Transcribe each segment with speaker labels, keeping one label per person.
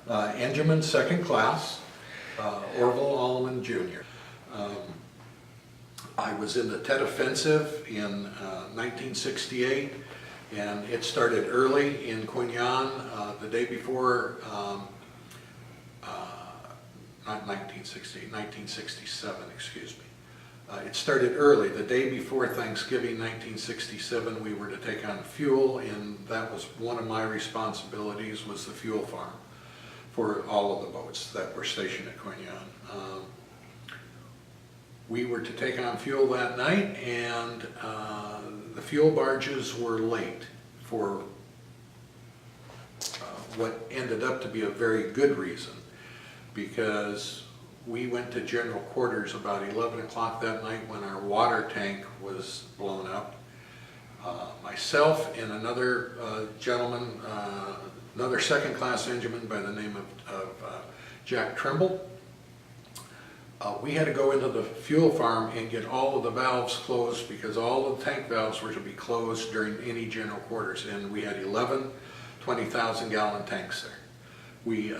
Speaker 1: Engineman second class, Orville Alleman Jr. I was in the Tet Offensive in 1968, and it started early in Qui Nhon the day before, not 1968, 1967, excuse me. It started early. The day before Thanksgiving 1967, we were to take on fuel, and that was one of my responsibilities, was the fuel farm for all of the boats that were stationed at Qui Nhon. We were to take on fuel that night, and the fuel barges were late for what ended up to be a very good reason, because we went to general quarters about 11 o'clock that night when our water tank was blown up. Myself and another gentleman, another second class engineman by the name of Jack Trimble, we had to go into the fuel farm and get all of the valves closed, because all of the tank valves were to be closed during any general quarters, and we had 11 20,000 gallon tanks there. We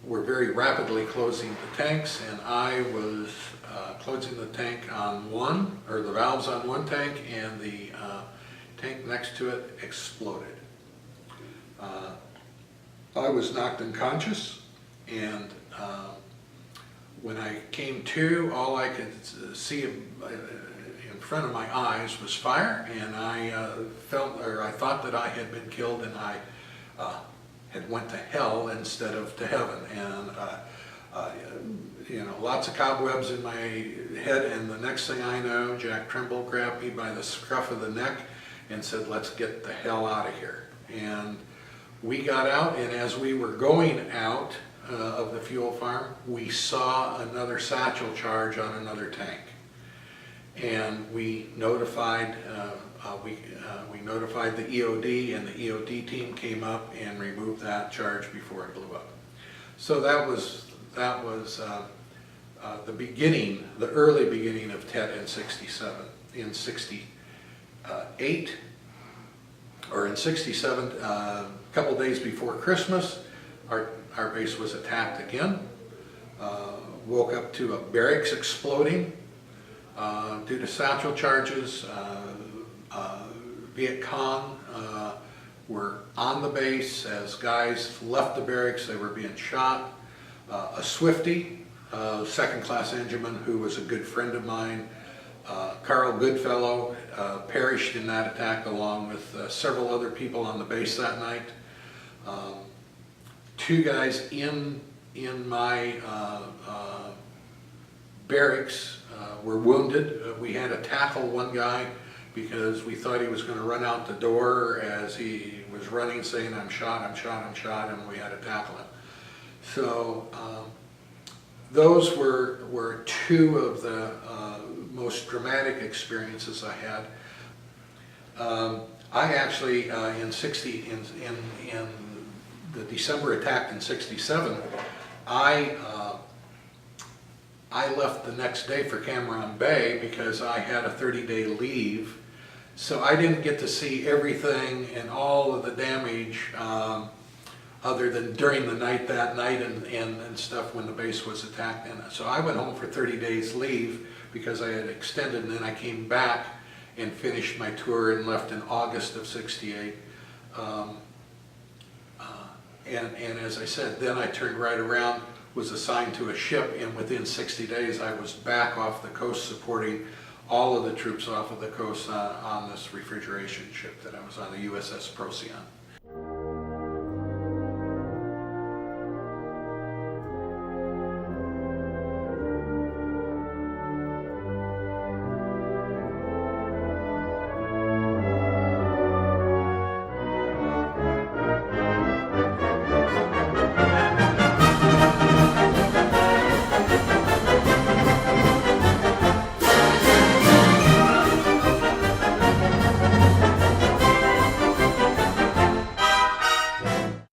Speaker 1: were very rapidly closing the tanks, and I was closing the tank on one, or the valves on one tank, and the tank next to it exploded. I was knocked unconscious, and when I came to, all I could see in front of my eyes was fire, and I thought that I had been killed, and I had went to hell instead of to heaven. And you know, lots of cobwebs in my head, and the next thing I know, Jack Trimble grabbed me by the scruff of the neck and said, "Let's get the hell out of here." And we got out, and as we were going out of the fuel farm, we saw another satchel charge on another tank, and we notified we notified the EOD, and the EOD team came up and removed that charge before it blew up. So that was the beginning, the early beginning of TET in '67. In '68, or in '67, a couple days before Christmas, our base was attacked again. Woke up to a barracks exploding due to satchel charges. Viet Cong were on the base. As guys left the barracks, they were being shot. A Swifty, second class engineman who was a good friend of mine, Carl Goodfellow, perished in that attack along with several other people on the base that night. Two guys in my barracks were wounded. We had to tackle one guy because we thought he was going to run out the door as he was running, saying, "I'm shot, I'm shot, I'm shot," and we had to tackle him. So those were two of the most dramatic experiences I had. I actually in the December attack in '67, I left the next day for Cameron Bay because I had a 30-day leave, so I didn't get to see everything and all of the damage other than during the night that night and stuff when the base was attacked. And so I went home for 30 days leave because I had extended, and then I came back and finished my tour and left in August of '68. And as I said, then I turned right around, was assigned to a ship, and within 60 days I was back off the coast supporting all of the troops off of the coast on this refrigeration ship that I was on, the USS Procyon.